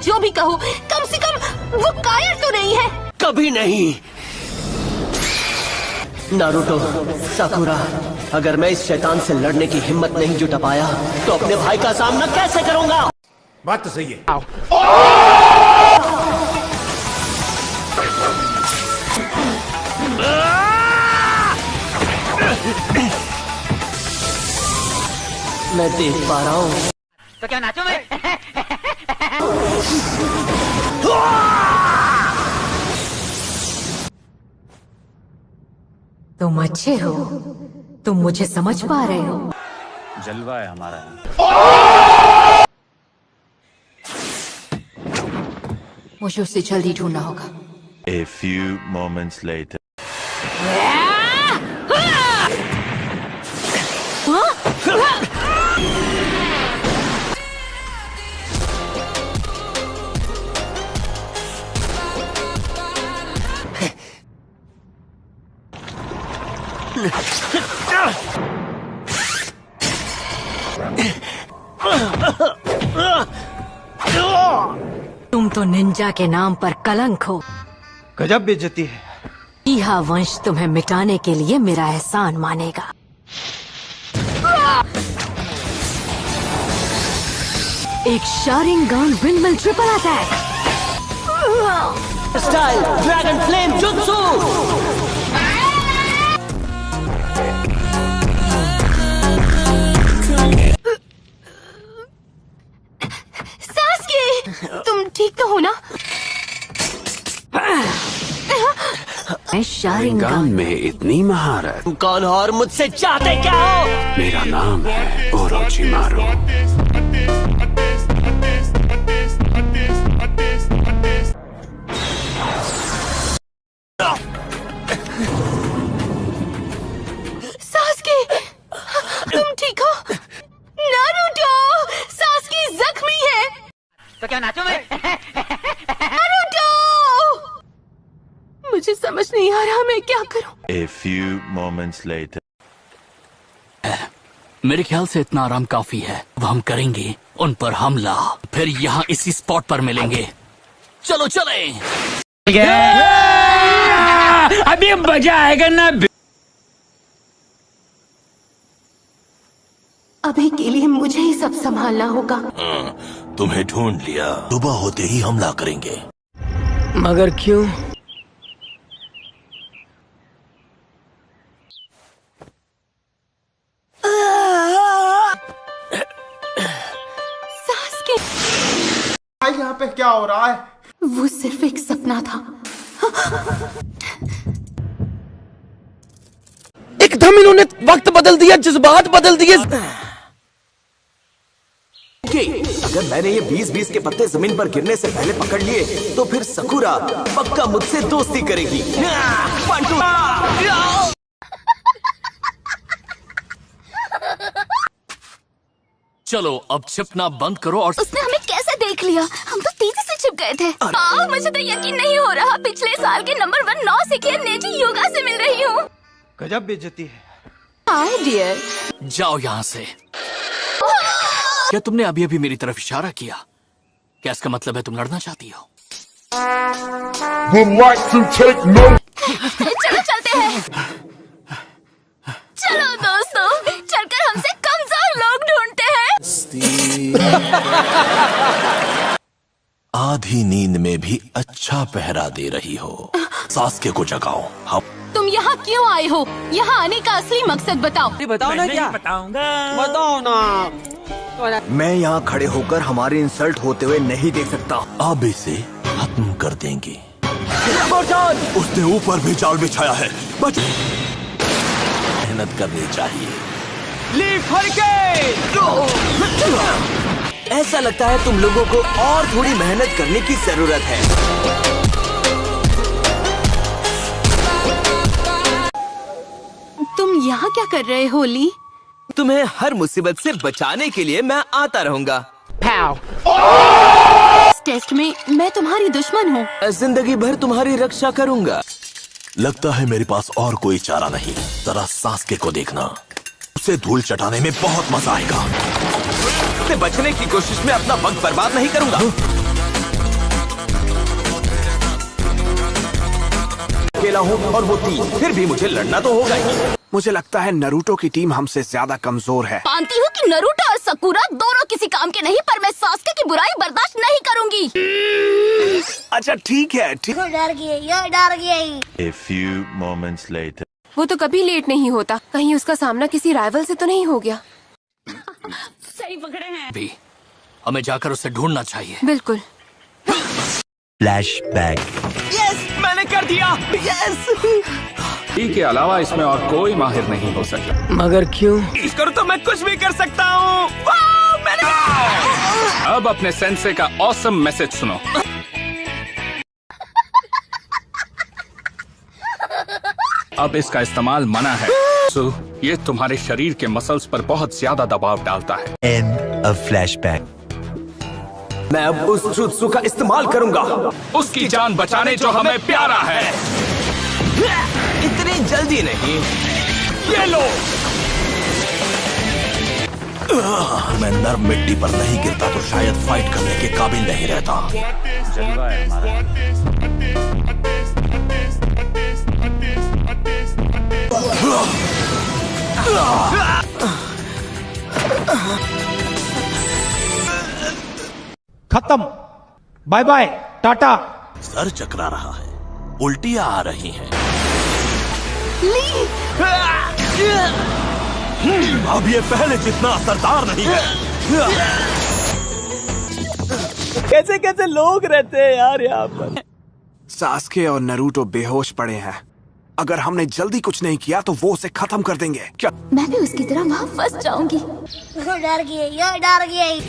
जो भी कहो, कम से कम वो कायर तो नहीं है। कभी नहीं। नारुतो, साकुरा, अगर मैं इस शैतान से लड़ने की हिम्मत नहीं जुटा पाया तो अपने भाई का सामना कैसे करूंगा? बात तो सही है। मैं देख पा रहा हूँ। तो क्या नाचो मैं? तुम अच्छे हो, तुम मुझे समझ पा रहे हो। जलवा है हमारा। मुझे उससे जल्दी ढूंढना होगा। A few moments later. तुम तो निंजा के नाम पर कलंक हो। गजब बेइज्जती है। इहा वंश तुम्हें मिटाने के लिए मेरा एहसान मानेगा। एक Sharingan windmill triple attack. Style dragon flame jutsu. तुम ठीक तो हो ना? मैं शारिंगन में इतनी महारत। तुम कौन हो और मुझसे चाहते क्या हो? मेरा नाम है ओरोचिमारू। सास्के, तुम ठीक हो? नारुतो, सास्के जख्मी है। तो क्या नाचो मैं? नारुतो! मुझे समझ नहीं आ रहा मैं क्या करूं। A few moments later. मेरे ख्याल से इतना आराम काफी है। अब हम करेंगे उन पर हमला, फिर यहाँ इसी स्पॉट पर मिलेंगे। चलो चलें। अभी मजा आएगा ना। अभी के लिए मुझे ही सब संभालना होगा। तुम्हें ढूंढ लिया। सुबह होते ही हमला करेंगे। मगर क्यों? सास्के, यहाँ पे क्या हो रहा है? वो सिर्फ एक सपना था। एकदम इन्होंने वक्त बदल दिया, जज्बात बदल दिए। अगर मैंने ये 20-20 के पत्ते जमीन पर गिरने से पहले पकड़ लिए तो फिर सकुरा पक्का मुझसे दोस्ती करेगी। चलो अब छिपना बंद करो और उसने हमें कैसे देख लिया? हम तो तेजी से छिप गए थे। मुझे तो यकीन नहीं हो रहा। पिछले साल के नंबर 1 नौसिखिया नेजी योगा से मिल रही हूँ। गजब बेइज्जती है। Hi dear. जाओ यहाँ से। क्या तुमने अभी अभी मेरी तरफ इशारा किया? क्या इसका मतलब है तुम लड़ना चाहती हो? चलो चलते हैं। चलो दोस्तों, चलकर हमसे कमजोर लोग ढूंढते हैं। आधी नींद में भी अच्छा पहरा दे रही हो। सास्के को जगाओ। हम तुम यहाँ क्यों आए हो? यहाँ आने का असली मकसद बताओ। बताओ ना। क्या बताऊंगा? बताओ ना। मैं यहाँ खड़े होकर हमारे इंसल्ट होते हुए नहीं देख सकता। अब इसे खत्म कर देंगे। उसने ऊपर भी जाल बिछाया है। बच मेहनत करनी चाहिए। लीफ ऐसा लगता है तुम लोगों को और थोड़ी मेहनत करने की जरूरत है। तुम यहाँ क्या कर रहे हो ली? तुम्हें हर मुसीबत से बचाने के लिए मैं आता रहूंगा। इस टेस्ट में मैं तुम्हारी दुश्मन हूँ। जिंदगी भर तुम्हारी रक्षा करूंगा। लगता है मेरे पास और कोई चारा नहीं। जरा सास्के को देखना, उसे धूल चटाने में बहुत मजा आएगा। से बचने की कोशिश में अपना वक्त बर्बाद नहीं करूंगा। अकेला हूँ और वो 3, फिर भी मुझे लड़ना तो होगा ही। मुझे लगता है नरूटो की टीम हमसे ज्यादा कमजोर है। मानती हूँ कि नरूटो और सकुरा दोनों किसी काम के नहीं, पर मैं सास्के की बुराई बर्दाश्त नहीं करूंगी। अच्छा ठीक है, ठीक। डर गई। A few moments later. वो तो कभी लेट नहीं होता। कहीं उसका सामना किसी राइवल से तो नहीं हो गया। सही पकड़े हैं। भी हमें जाकर उसे ढूंढना चाहिए। बिल्कुल। Flashback. यस, मैंने कर दिया। यस। के अलावा इसमें और कोई माहिर नहीं हो सकता। मगर क्यों? इस करो तो मैं कुछ भी कर सकता हूँ। अब अपने सेंसे का ऑसम मैसेज सुनो। अब इसका इस्तेमाल मना है। ये तुम्हारे शरीर के मसल्स पर बहुत ज्यादा दबाव डालता है। End of flashback. मैं अब उस जुत्सु का इस्तेमाल करूंगा। उसकी जान बचाने जो हमें प्यारा है। इतनी जल्दी नहीं। ये लो। मैं नर्म मिट्टी पर नहीं गिरता तो शायद फाइट करने के काबिल नहीं रहता। जलवा है हमारा। खत्म। Bye bye, Tata. सर चकरा रहा है, उल्टियां आ रही हैं। अब ये पहले जितना असरदार नहीं है। कैसे कैसे लोग रहते हैं यार यहाँ पर। सास्के और नरूटो बेहोश पड़े हैं। अगर हमने जल्दी कुछ नहीं किया तो वो उसे खत्म कर देंगे। क्या मैं भी उसकी तरह वहाँ फंस जाऊंगी। डर गई।